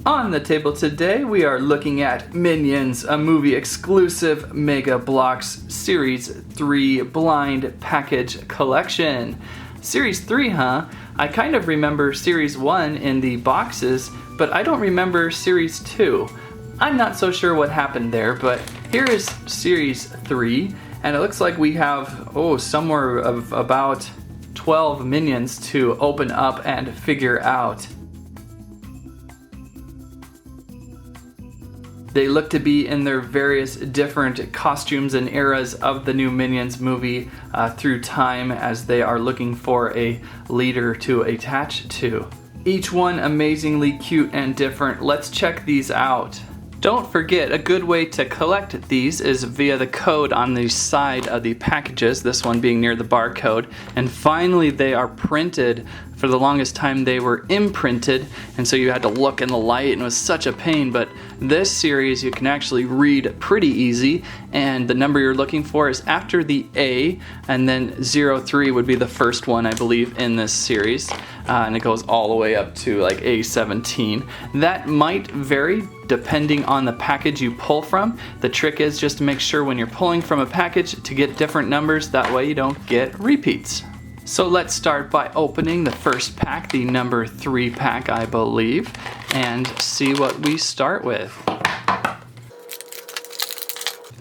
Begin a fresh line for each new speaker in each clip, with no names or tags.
On the table today, we are looking at Minions, a movie exclusive Mega Bloks Series 3 Blind Package Collection. Series 3, huh? I kind of remember Series 1 in the boxes, but I don't remember Series 2. I'm not so sure what happened there, but here is Series 3, and it looks like we have, somewhere of about 12 Minions to open up and figure out. They look to be in their various different costumes and eras of the new Minions movie through time as they are looking for a leader to attach to. Each one amazingly cute and different. Let's check these out. Don't forget, a good way to collect these is via the code on the side of the packages, this one being near the barcode. And finally, they are printed. For the longest time, they were imprinted, and so you had to look in the light, and it was such a pain. But this series, you can actually read pretty easy, and the number you're looking for is after the A, and then 03 would be the first one, I believe, in this series. And it goes all the way up to like A17. That might vary depending on the package you pull from. The trick is just to make sure when you're pulling from a package to get different numbers, that way you don't get repeats. So let's start by opening the first pack, the number 3 pack, I believe, and see what we start with.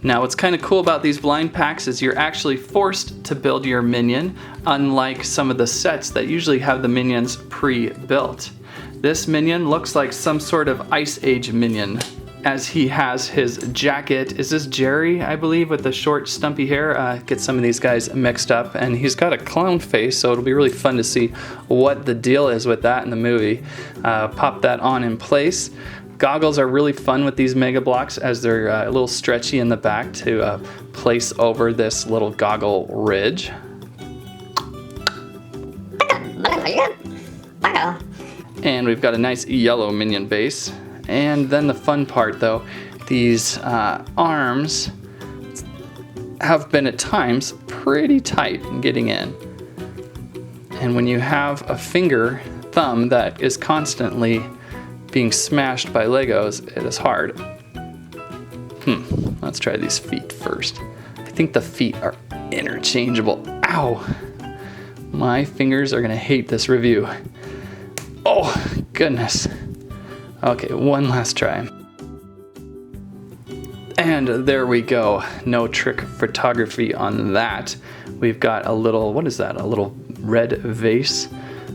Now, what's kind of cool about these blind packs is you're actually forced to build your minion, unlike some of the sets that usually have the minions pre-built. This minion looks like some sort of Ice Age minion, as he has his jacket. Is this Jerry, I believe, with the short stumpy hair? Get some of these guys mixed up, and he's got a clown face, so it'll be really fun to see what the deal is with that in the movie. Pop that on in place. Goggles are really fun with these Mega Bloks as they're a little stretchy in the back to place over this little goggle ridge. And we've got a nice yellow minion base. And then the fun part, though, these arms have been at times pretty tight in getting in. And when you have a thumb that is constantly being smashed by Legos, it is hard. Let's try these feet first. I think the feet are interchangeable. Ow! My fingers are gonna hate this review. Oh, goodness. Okay, one last try. And there we go. No trick photography on that. We've got a little, what is that? A little red vase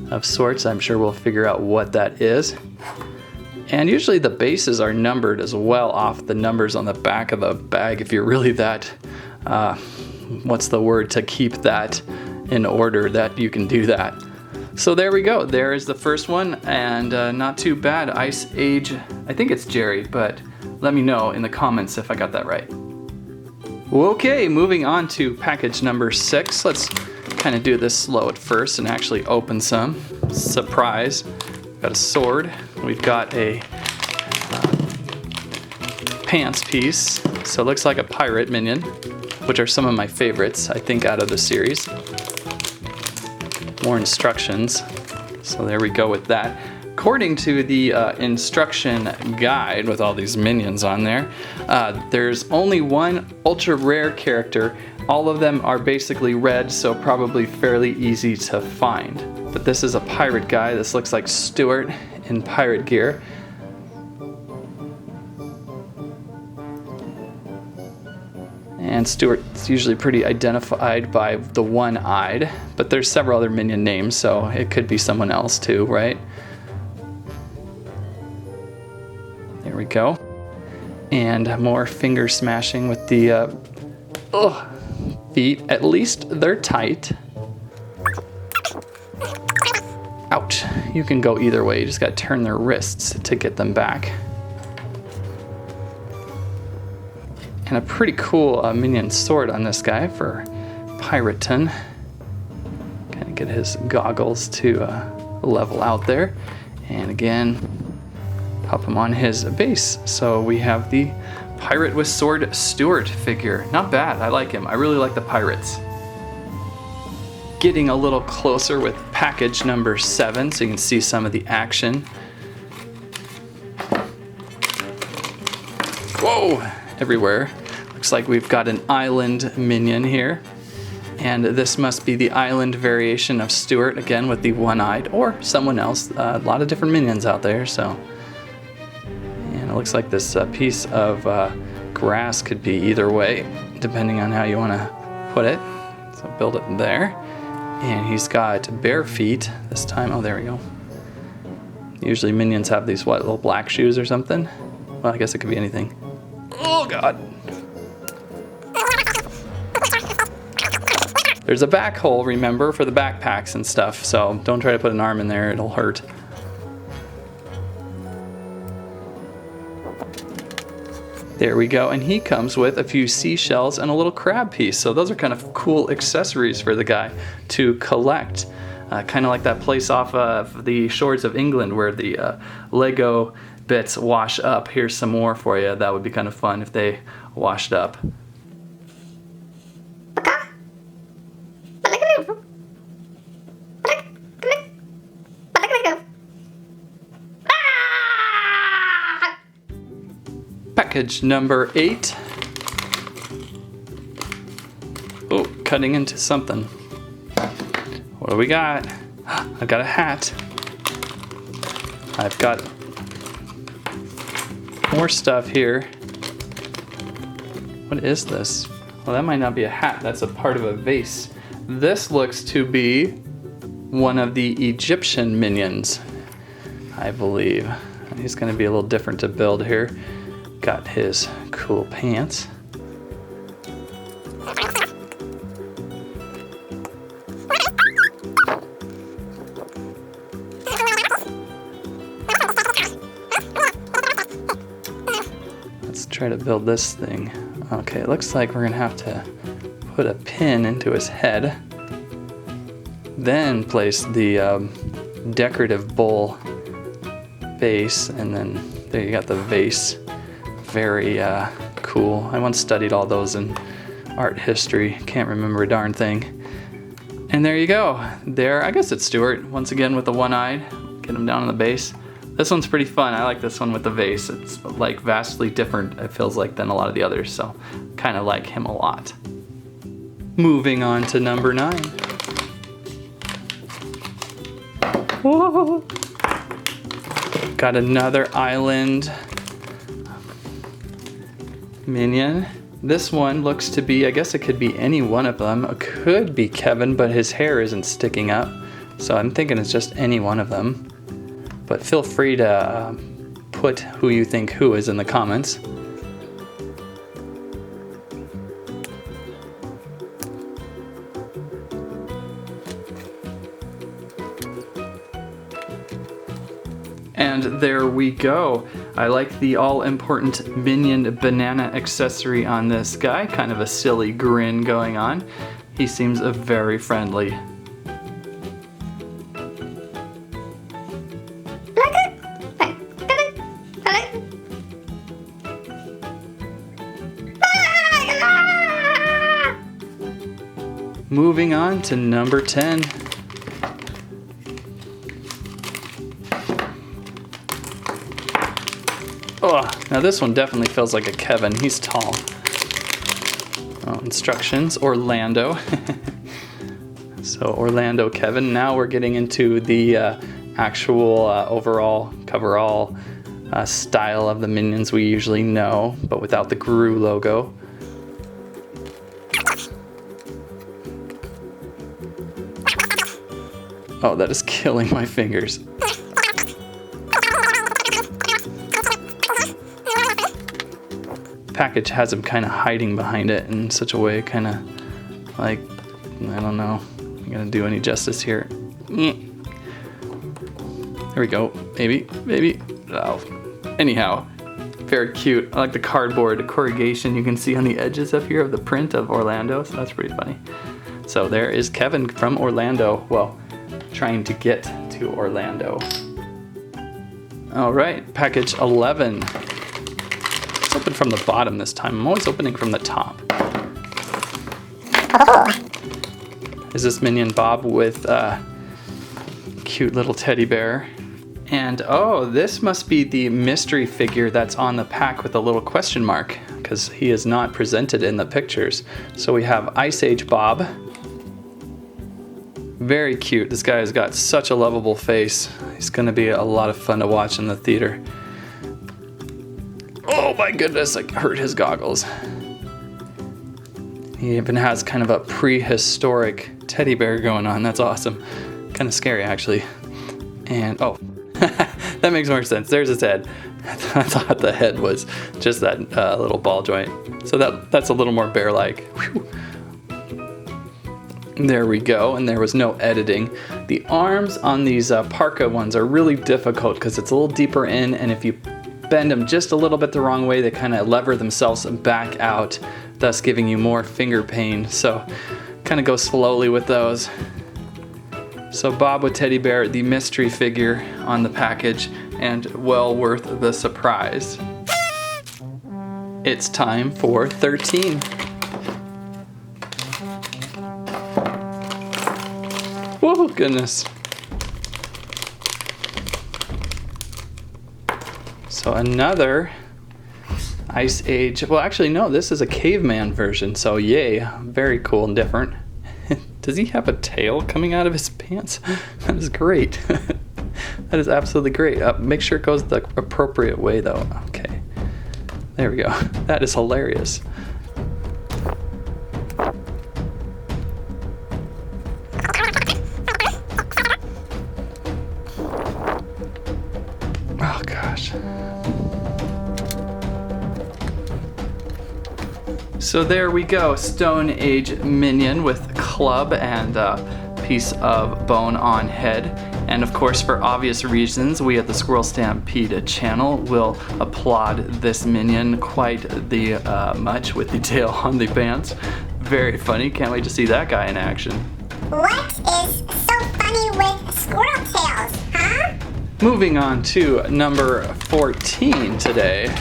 of sorts. I'm sure we'll figure out what that is. And usually the bases are numbered as well off the numbers on the back of the bag if you're really that, what's the word, to keep that in order, that you can do that. So there we go. There is the first one, and not too bad. Ice Age, I think it's Jerry, but let me know in the comments if I got that right. Okay, moving on to package number 6. Let's kind of do this slow at first and actually open some. Surprise. We've got a sword. We've got a pants piece. So it looks like a pirate minion, which are some of my favorites, I think, out of the series. More instructions, so there we go with that. According to the instruction guide with all these minions on there, there's only one ultra rare character. All of them are basically red, so probably fairly easy to find. But this is a pirate guy. This looks like Stuart in pirate gear. And Stuart's usually pretty identified by the one-eyed, but there's several other minion names, so it could be someone else too, right? There we go. And more finger smashing with the feet. At least they're tight. Ouch. You can go either way, you just gotta turn their wrists to get them back. And a pretty cool minion sword on this guy for Piraton. Kind of get his goggles to level out there. And again, pop him on his base. So we have the Pirate with Sword Stuart figure. Not bad, I like him. I really like the pirates. Getting a little closer with package number 7 so you can see some of the action. Whoa! Everywhere. Looks like we've got an island minion here. And this must be the island variation of Stuart, again with the one-eyed, or someone else. A lot of different minions out there, so. And it looks like this piece of grass could be either way, depending on how you want to put it. So build it there. And he's got bare feet this time. Oh, there we go. Usually minions have these, what, little black shoes or something? Well, I guess it could be anything. Oh, God. There's a back hole, remember, for the backpacks and stuff, so don't try to put an arm in there, it'll hurt. There we go, and he comes with a few seashells and a little crab piece, so those are kind of cool accessories for the guy to collect. Kind of like that place off of the shores of England where the Lego bits wash up. Here's some more for you. That would be kind of fun if they washed up. Package number 8. Oh, cutting into something. What do we got? I've got a hat. I've got more stuff here. What is this? Well, that might not be a hat. That's a part of a vase. This looks to be one of the Egyptian minions, I believe. He's going to be a little different to build here. Got his cool pants. Let's try to build this thing. Okay, it looks like we're gonna have to put a pin into his head, then place the decorative bowl base, and then there you got the vase. Very cool. I once studied all those in art history. Can't remember a darn thing. And there you go. There, I guess it's Stuart, once again with the one-eyed. Get him down on the base. This one's pretty fun. I like this one with the vase. It's like vastly different, it feels like, than a lot of the others, so kind of like him a lot. Moving on to number 9. Whoa. Got another island minion. This one looks to be, I guess it could be any one of them. It could be Kevin, but his hair isn't sticking up. So I'm thinking it's just any one of them. But feel free to put who you think who is in the comments. And there we go. I like the all-important Minion banana accessory on this guy. Kind of a silly grin going on. He seems very friendly. Moving on to number 10. Oh, now this one definitely feels like a Kevin. He's tall. Oh, instructions, Orlando. So Orlando Kevin. Now we're getting into the actual overall, coverall style of the Minions we usually know, but without the Gru logo. Oh, that is killing my fingers. Package has him kind of hiding behind it in such a way, kind of like, I don't know, I'm gonna do any justice here. There we go, maybe, oh. Anyhow, very cute. I like the cardboard corrugation you can see on the edges up here of the print of Orlando, so that's pretty funny. So there is Kevin from Orlando, well, trying to get to Orlando. All right, package 11. Let's open from the bottom this time. I'm always opening from the top. Is this Minion Bob with a cute little teddy bear? And oh, this must be the mystery figure that's on the pack with a little question mark, because he is not presented in the pictures. So we have Ice Age Bob. Very cute. This guy has got such a lovable face. He's going to be a lot of fun to watch in the theater. Oh my goodness, I hurt his goggles. He even has kind of a prehistoric teddy bear going on. That's awesome. Kind of scary, actually. And oh, that makes more sense. There's his head. I thought the head was just that little ball joint. So that's a little more bear-like. Whew. There we go, and there was no editing. The arms on these parka ones are really difficult because it's a little deeper in, and if you bend them just a little bit the wrong way, they kind of lever themselves back out, thus giving you more finger pain. So kind of go slowly with those. So Bob with teddy bear, the mystery figure on the package, and well worth the surprise. It's time for 13. Whoa, goodness. So another Ice Age. Well, actually, no, this is a caveman version. So yay, very cool and different. Does he have a tail coming out of his pants? That is great. That is absolutely great. Make sure it goes the appropriate way, though. Okay. There we go. That is hilarious. Oh, gosh. So there we go, Stone Age Minion with club and a piece of bone on head. And of course, for obvious reasons, we at the Squirrel Stampede channel will applaud this Minion quite the much with the tail on the pants. Very funny, can't wait to see that guy in action.
What is so funny with squirrel tails, huh?
Moving on to number 14 today.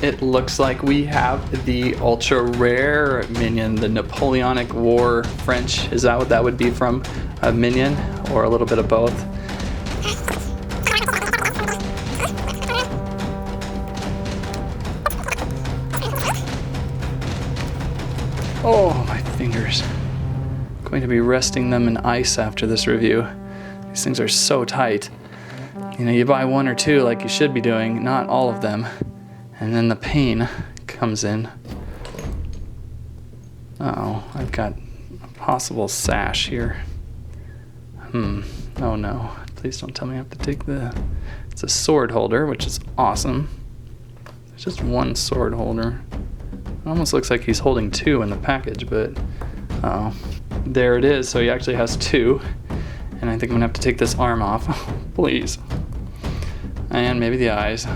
It looks like we have the ultra rare Minion, the Napoleonic War French. Is that what that would be from? A Minion, or a little bit of both? Oh, my fingers. I'm going to be resting them in ice after this review. These things are so tight. You know, you buy one or two like you should be doing, not all of them. And then the pain comes in. Uh-oh, I've got a possible sash here. Oh no, please don't tell me I have to take it's a sword holder, which is awesome. There's just one sword holder. It almost looks like he's holding two in the package, but uh-oh. There it is, so he actually has two. And I think I'm gonna have to take this arm off, please. And maybe the eyes.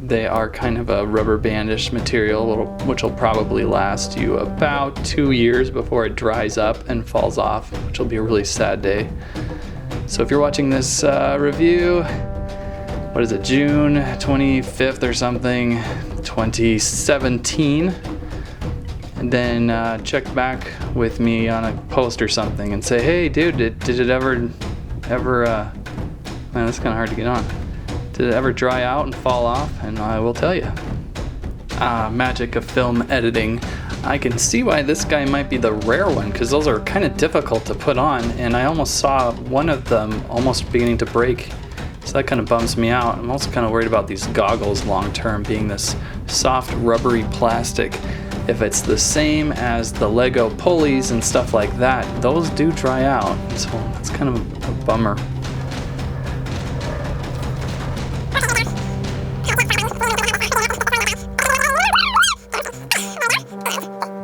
They are kind of a rubber bandish material, which will probably last you about 2 years before it dries up and falls off, which will be a really sad day. So if you're watching this review, what is it, June 25th or something, 2017, and then check back with me on a post or something and say, hey dude, did it ever, man, that's kind of hard to get on. Did it ever dry out and fall off? And I will tell you. Magic of film editing. I can see why this guy might be the rare one, because those are kind of difficult to put on, and I almost saw one of them almost beginning to break, so that kind of bums me out. I'm also kind of worried about these goggles long term being this soft rubbery plastic. If it's the same as the Lego pulleys and stuff like that, those do dry out, so that's kind of a bummer.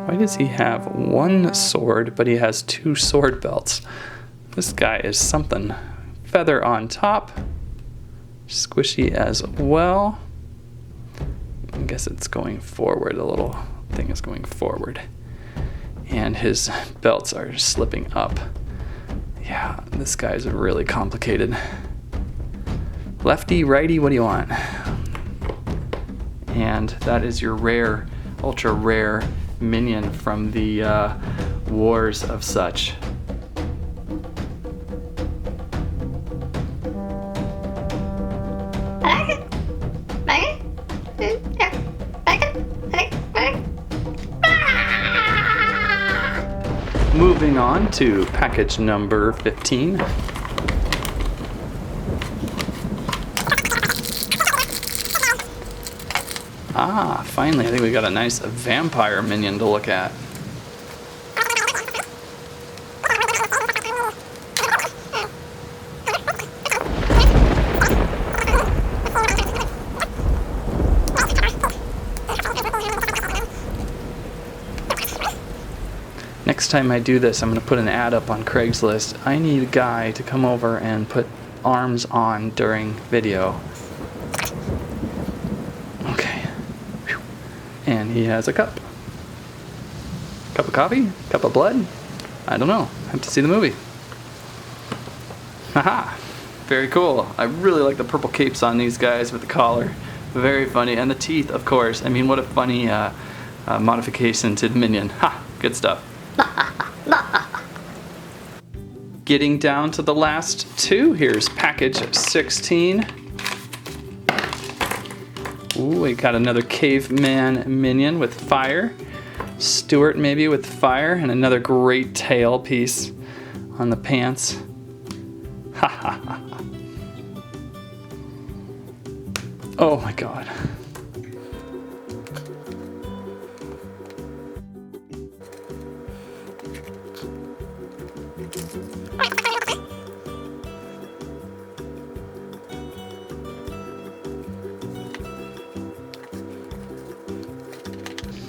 Why does he have one sword, but he has two sword belts? This guy is something. Feather on top. Squishy as well. I guess it's going forward. The little thing is going forward. And his belts are slipping up. Yeah, this guy's really complicated. Lefty, righty, what do you want? And that is your rare, ultra rare minion from the wars of such. Moving on to package number 15. Ah, finally, I think we got a nice vampire minion to look at. Next time I do this, I'm going to put an ad up on Craigslist. I need a guy to come over and put arms on during video. Okay. Whew. And he has a cup. Cup of coffee? Cup of blood? I don't know. I have to see the movie. Haha. Very cool. I really like the purple capes on these guys with the collar. Very funny. And the teeth, of course. I mean, what a funny modification to the Minion. Ha! Good stuff. Getting down to the last two, here's package 16. Ooh, we got another caveman minion with fire. Stuart maybe with fire, and another great tail piece on the pants. Ha ha ha. Oh my god.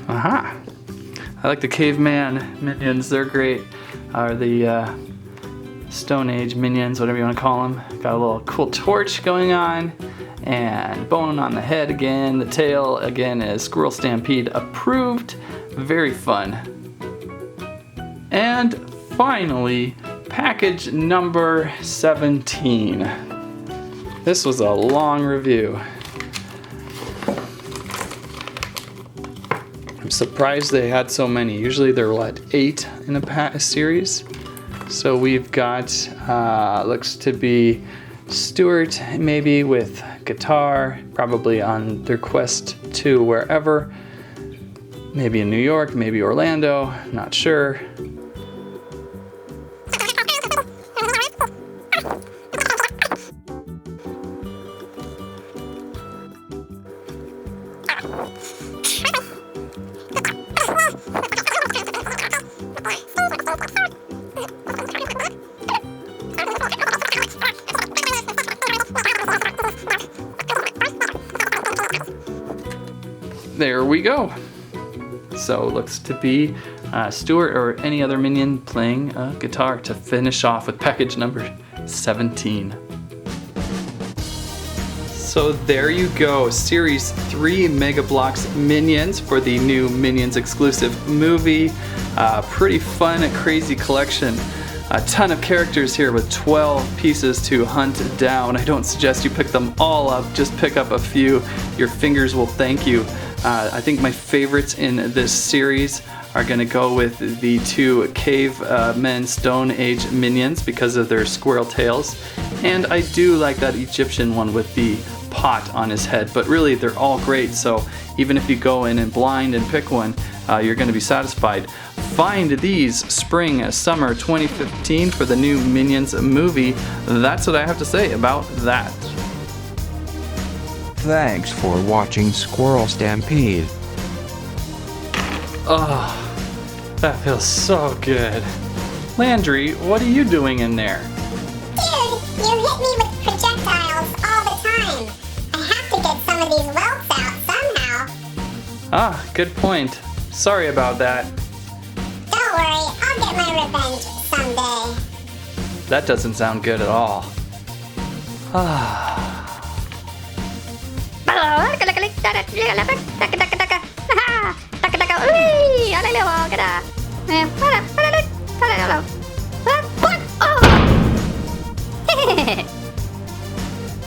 Aha! I like the caveman minions, they're great. Or the Stone Age minions, whatever you want to call them. Got a little cool torch going on, and bone on the head again. The tail again is Squirrel Stampede approved. Very fun. And finally, package number 17. This was a long review. I'm surprised they had so many. Usually they're 8 in a series. So we've got, looks to be Stuart maybe with guitar, probably on their quest to wherever. Maybe in New York, maybe Orlando, not sure. There we go. So looks to be Stuart or any other minion playing a guitar to finish off with package number 17. So there you go, Series 3 Mega Bloks Minions for the new Minions exclusive movie. Pretty fun, crazy collection. A ton of characters here with 12 pieces to hunt down. I don't suggest you pick them all up, just pick up a few. Your fingers will thank you. I think my favorites in this series are going to go with the two cavemen Stone Age minions because of their squirrel tails. And I do like that Egyptian one with the pot on his head, but really they're all great, so even if you go in and blind and pick one, you're going to be satisfied. Find these spring, summer 2015 for the new Minions movie. That's what I have to say about that.
Thanks for watching Squirrel Stampede.
Oh, that feels so good. Landry, what are you doing in there?
Dude, you hit me with projectiles all the time. I have to get some of these welts out somehow.
Ah, good point. Sorry about that.
Don't worry, I'll get my revenge someday.
That doesn't sound good at all. Ah.